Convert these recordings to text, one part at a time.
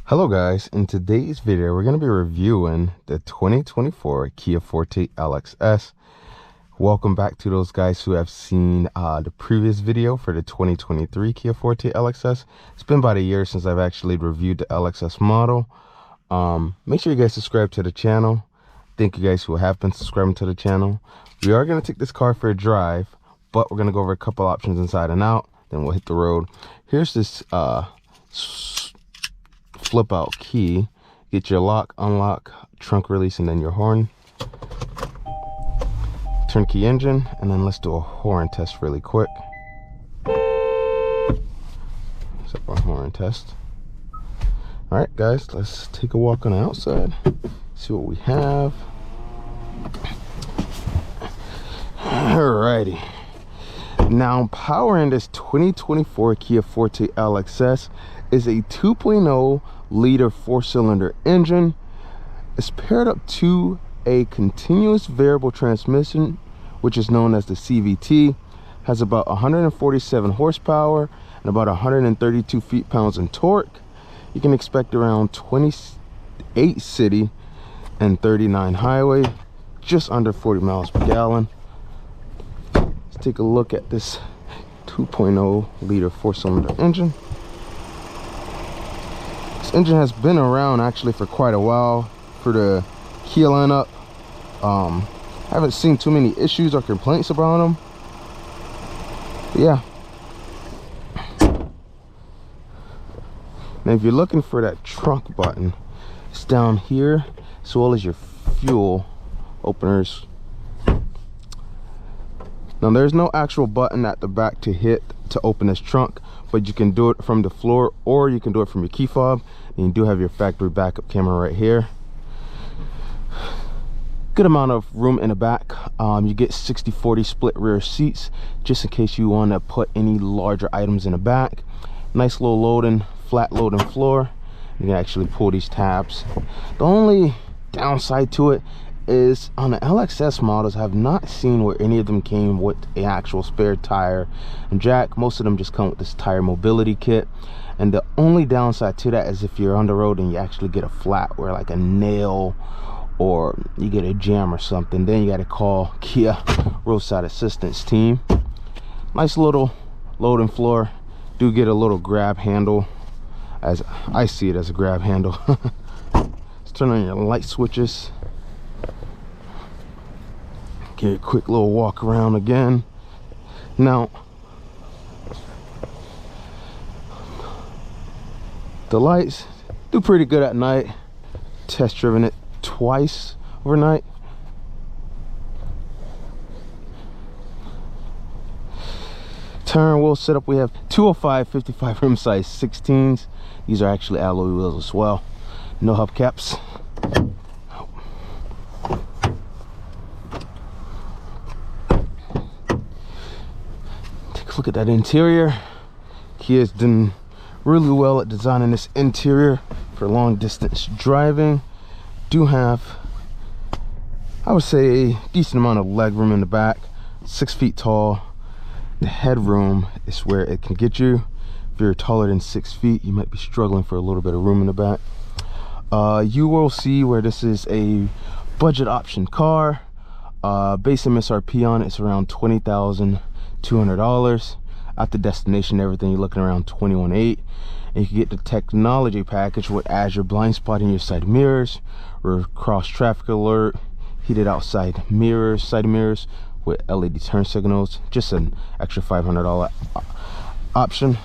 Hello guys, in today's video we're going to be reviewing the 2024 Kia Forte LXS. Welcome back to those guys who have seen the previous video for the 2023 Kia Forte LXS. It's been about a year since I've actually reviewed the LXS model. Make sure you guys subscribe to the channel. Thank you guys who have been subscribing to the channel. We are going to take this car for a drive, but we're going to go over a couple options inside and out, then we'll hit the road. Here's this flip out key. Get your lock, unlock, trunk release, and then your horn. Turnkey engine, and then let's do a horn test really quick. Set our horn test. All right guys, let's take a walk on the outside, see what we have. Alrighty, now powering this 2024 Kia Forte LXS is a 2.0 liter 4-cylinder engine. It's paired up to a continuous variable transmission, which is known as the CVT. Has about 147 horsepower and about 132 feet-pounds in torque. You can expect around 28 city and 39 highway, just under 40 miles per gallon. Let's take a look at this 2.0 liter 4-cylinder engine. This engine has been around actually for quite a while for the Kia lineup. Haven't seen too many issues or complaints about them. But yeah. Now if you're looking for that trunk button, it's down here, as well as your fuel openers. Now there's no actual button at the back to hit to open this trunk, but you can do it from the floor or you can do it from your key fob. And you do have your factory backup camera right here. Good amount of room in the back. You get 60-40 split rear seats, just in case you want to put any larger items in the back. Nice low loading, flat loading floor. You can actually pull these tabs. The only downside to it is on the LXS models, I have not seen where any of them came with an actual spare tire and jack. Most of them just come with this tire mobility kit. And the only downside to that is if you're on the road and you actually get a flat where like a nail or you get a jam or something, then you got to call Kia roadside assistance team. Nice little loading floor. Do get a little grab handle, as I see it as a grab handle. Let's turn on your light switches. Get a quick little walk around again. Now the lights do pretty good at night. Test driven it twice overnight. Turn wheel setup, we have 205/55 rim size 16s. These are actually alloy wheels as well. No hubcaps. Take a look at that interior. Kia's done really well at designing this interior for long distance driving. Do have, I would say, a decent amount of leg room in the back. 6 feet tall. The headroom is where it can get you. If you're taller than 6 feet, you might be struggling for a little bit of room in the back. You will see where this is a budget option car. Base MSRP on it is around $20,200. At the destination, everything, you're looking around $21,800. And you can get the technology package with Azure blind spotting your side mirrors, or cross traffic alert, heated outside mirrors, side mirrors with LED turn signals. Just an extra $500 option.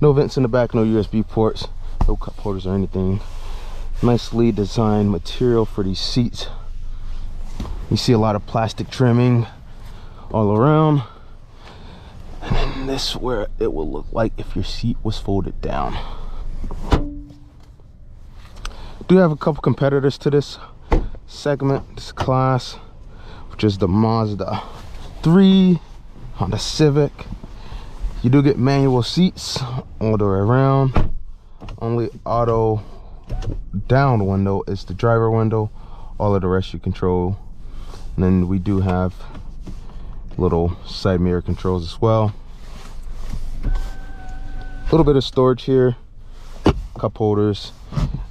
No vents in the back, no USB ports, no cup holders or anything. Nicely designed material for these seats. You see a lot of plastic trimming all around. And then this is where it will look like if your seat was folded down. Do have a couple competitors to this segment, this class, which is the Mazda 3, Honda Civic. You do get manual seats all the way around. Only auto down window is the driver window. All of the rest you control. And then we do have little side mirror controls as well. A little bit of storage here, cup holders,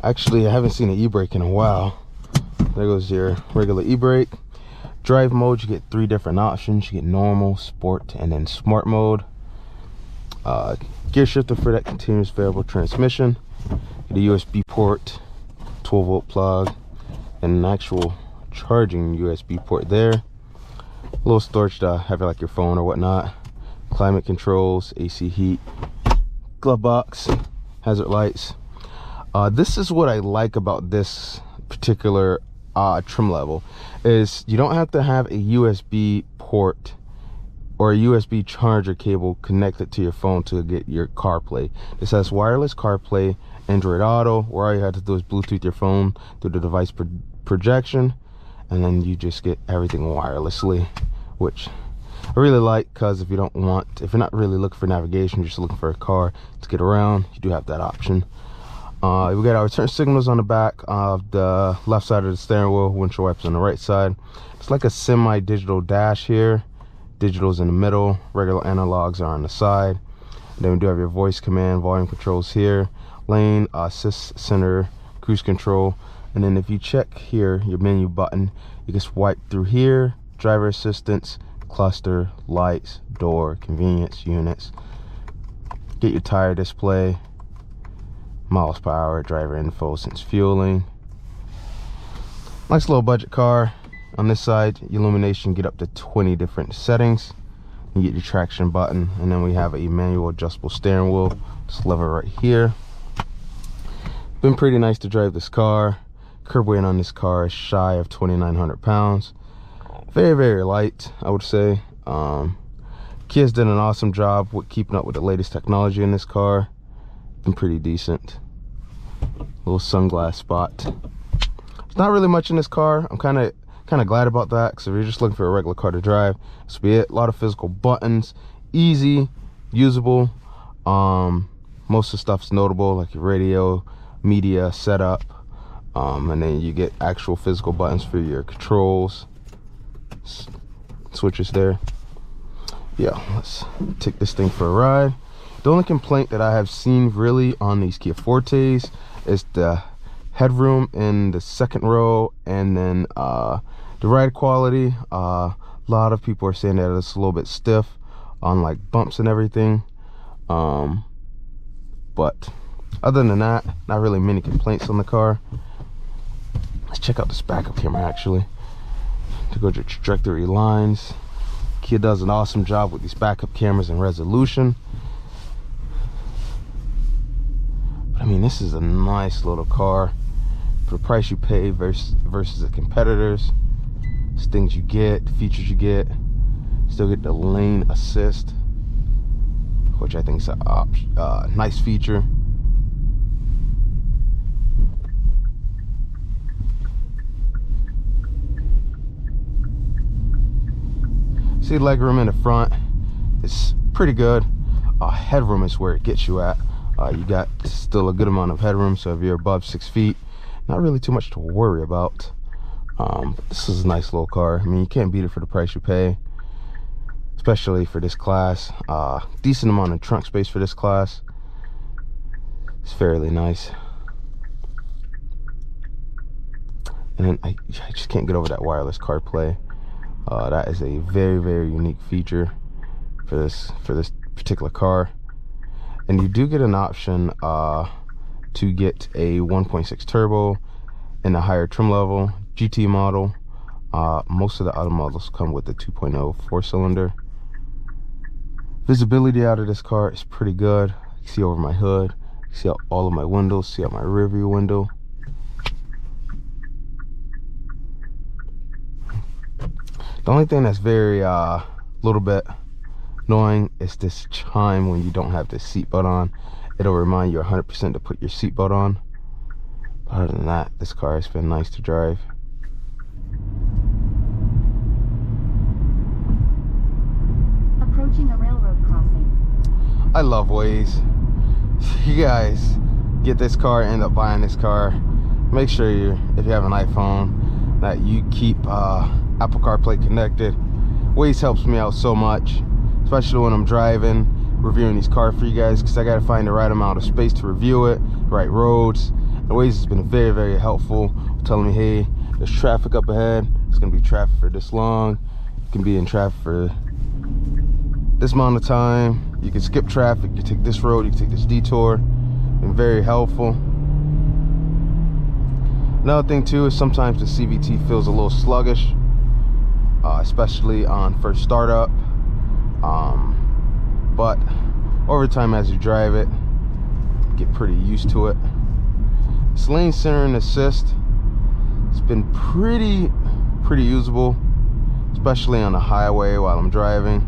Actually, I haven't seen an e-brake in a while. There goes your regular e-brake. Drive mode, you get 3 different options. You get normal, sport, and then smart mode. Gear shifter for that continuous variable transmission. Get a USB port, 12-volt plug, and an actual charging USB port there. A little storage to have like your phone or whatnot. Climate controls, AC heat, glove box, hazard lights. This is what I like about this particular trim level, is you don't have to have a USB port or a USB charger cable connected to your phone to get your CarPlay. This has wireless CarPlay, Android Auto, where all you have to do is Bluetooth your phone through the device projection, and then you just get everything wirelessly, which I really like, because if you're not really looking for navigation, you're just looking for a car to get around, you do have that option. We got our turn signals on the back of the left side of the steering wheel, windshield wipers on the right side. It's like a semi-digital dash here. Digital's in the middle, regular analogs are on the side. And then we do have your voice command, volume controls here, lane, assist, center, cruise control. And then if you check here, your menu button, you can swipe through here, driver assistance, cluster, lights, door, convenience, units. Get your tire display, miles per hour, driver info, since fueling. Nice little budget car. On this side, illumination, get up to 20 different settings. You get your traction button, and then we have a manual adjustable steering wheel. This lever right here. Been pretty nice to drive this car. Curb weight on this car is shy of 2,900 pounds. Very, very light, I would say. Kia's did an awesome job with keeping up with the latest technology in this car. Been pretty decent. Little sunglass spot. There's not really much in this car. I'm kind of glad about that, because if you're just looking for a regular car to drive, this will be it. A lot of physical buttons, easy, usable. Most of the stuff's notable, like your radio, media setup, and then you get actual physical buttons for your controls, switches there. Yeah, let's take this thing for a ride. The only complaint that I have seen really on these Kia Fortes is the headroom in the second row, and then the ride quality. A lot of people are saying that it's a little bit stiff on like bumps and everything, but other than that, not really many complaints on the car. Let's check out this backup camera actually to go to trajectory lines. Kia does an awesome job with these backup cameras and resolution. But I mean, this is a nice little car for the price you pay versus the competitors. It's things you get, features you get. Still get the lane assist, which I think is a nice feature. See, legroom in the front is pretty good. Headroom is where it gets you at. You got still a good amount of headroom, so if you're above 6 feet, not really too much to worry about. But this is a nice little car. I mean, you can't beat it for the price you pay, especially for this class. Decent amount of trunk space for this class. It's fairly nice. And then I just can't get over that wireless CarPlay. That is a very, very unique feature for this particular car. And you do get an option to get a 1.6 turbo in the higher trim level GT model. Most of the auto models come with the 2.0 4-cylinder. Visibility out of this car is pretty good. You can see over my hood, you can see out all of my windows, see out my rear view window. The only thing that's very little bit annoying is this chime when you don't have the seatbelt on. It'll remind you 100% to put your seatbelt on. Other than that, this car has been nice to drive. Approaching a railroad crossing. I love Waze. You guys get this car, end up buying this car, make sure if you have an iPhone, that you keep Apple CarPlay connected. Waze helps me out so much, especially when I'm driving, reviewing these cars for you guys, because I got to find the right amount of space to review it, right roads, The Waze has been very, very helpful, telling me, hey, there's traffic up ahead. It's gonna be traffic for this long. You can be in traffic for this amount of time. You can skip traffic. You take this road. You can take this detour. Been very helpful. Another thing too is sometimes the CVT feels a little sluggish, especially on first startup. But over time, as you drive it, you get pretty used to it. This lane centering assist, it's been pretty usable, especially on the highway while I'm driving.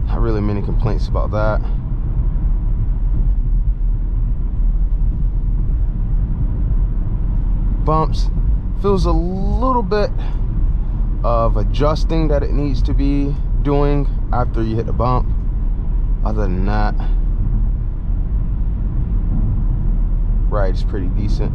Not really many complaints about that. Bumps, feels a little bit of adjusting that it needs to be doing after you hit the bump. Other than that, ride is pretty decent.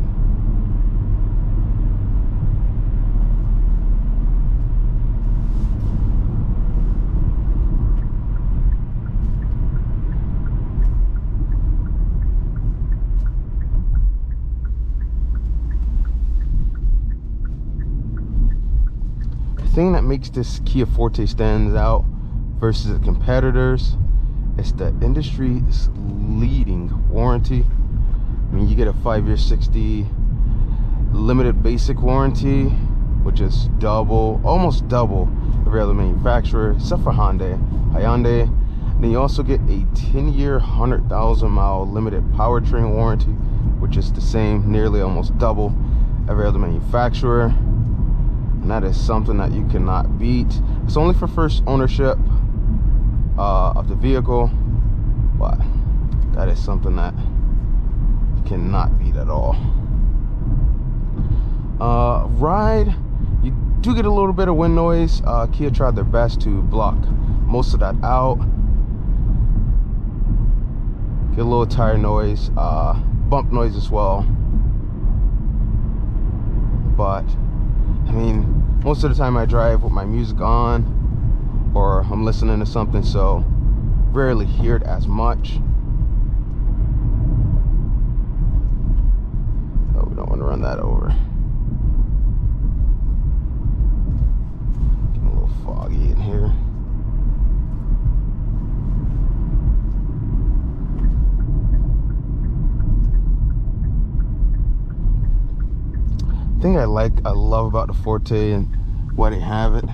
The thing that makes this Kia Forte stands out versus the competitors is the industry's leading warranty. I mean, you get a 5-year 60 limited basic warranty, which is double, almost double every other manufacturer except for Hyundai. Then you also get a 10-year 100,000 mile limited powertrain warranty, which is the same, nearly almost double every other manufacturer. And that is something that you cannot beat. It's only for first ownership of the vehicle, but that is something that you cannot beat at all. Ride, you do get a little bit of wind noise. Kia tried their best to block most of that out. Get a little tire noise, bump noise as well. But I mean, most of the time I drive with my music on or I'm listening to something, so rarely hear it as much. Oh, we don't want to run that over. Getting a little foggy in here. Thing I love about the Forte and why they have it,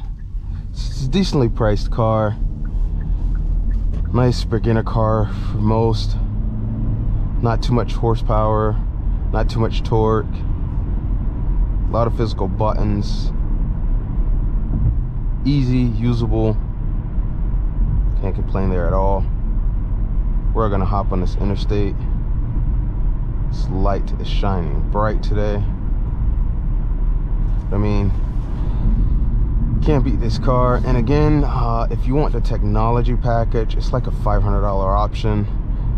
it's a decently priced car, nice beginner car for most, not too much horsepower, not too much torque, a lot of physical buttons, easy, usable, can't complain there at all. We're gonna hop on this interstate. This light is shining bright today. I mean, can't beat this car. And again, if you want the technology package, it's like a $500 option.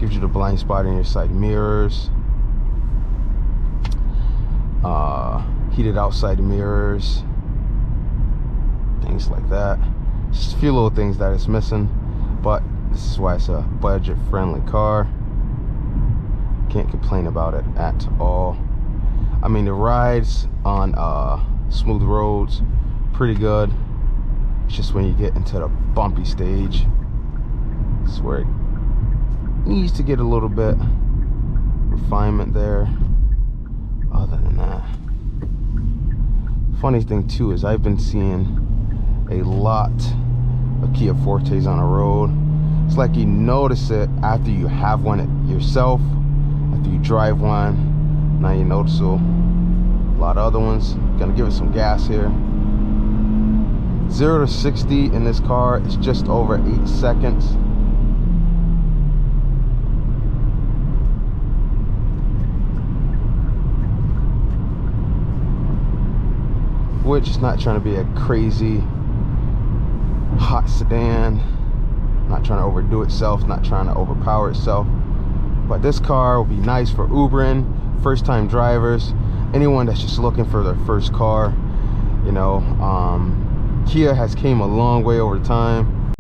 Gives you the blind spot in your side mirrors, heated outside mirrors, things like that. Just a few little things that it's missing, but this is why it's a budget friendly car. Can't complain about it at all. I mean, the rides on smooth roads, pretty good. It's just when you get into the bumpy stage, it's where it needs to get a little bit refinement there. Other than that, funny thing too is I've been seeing a lot of Kia Fortes on the road. It's like you notice it after you have one yourself, after you drive one. Now you notice a lot of other ones. Gonna give it some gas here. 0 to 60 in this car is just over 8 seconds. Which is not trying to be a crazy hot sedan, not trying to overdo itself, not trying to overpower itself. But this car will be nice for Ubering, first time drivers, anyone that's just looking for their first car. You know, Kia has came a long way over time.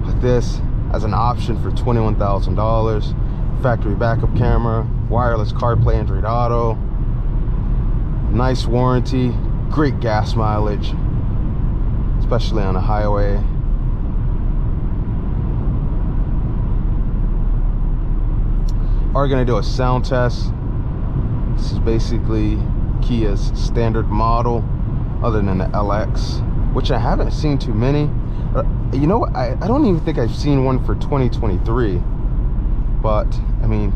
But this as an option for $21,000 factory backup camera, wireless CarPlay, Android Auto, nice warranty, great gas mileage, especially on a highway. Are gonna do a sound test. This is basically Kia's standard model, other than the LX, which I haven't seen too many. You know what? I don't even think I've seen one for 2023. But I mean,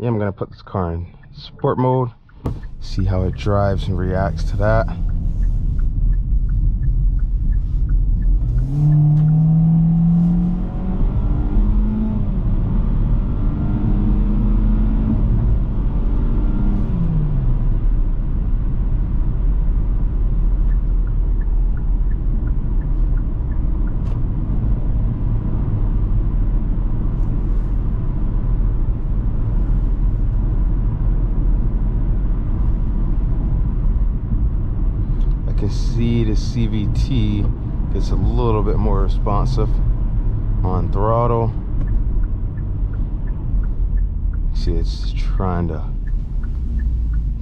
yeah, I'm gonna put this car in sport mode, see how it drives and reacts to that. See the CVT gets a little bit more responsive on throttle. See, it's trying to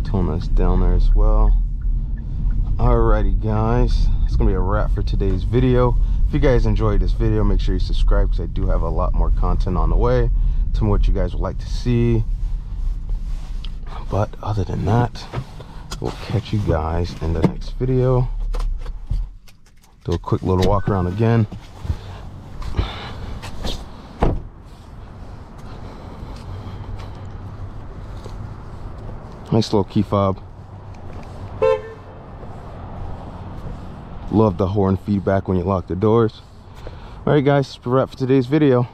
tone us down there as well. Alrighty guys, that's gonna be a wrap for today's video. If you guys enjoyed this video, make sure you subscribe, because I do have a lot more content on the way. Tell me what you guys would like to see. But other than that, we'll catch you guys in the next video. Do a quick little walk around again. Nice little key fob. Love the horn feedback when you lock the doors. Alright guys, that's a wrap for today's video.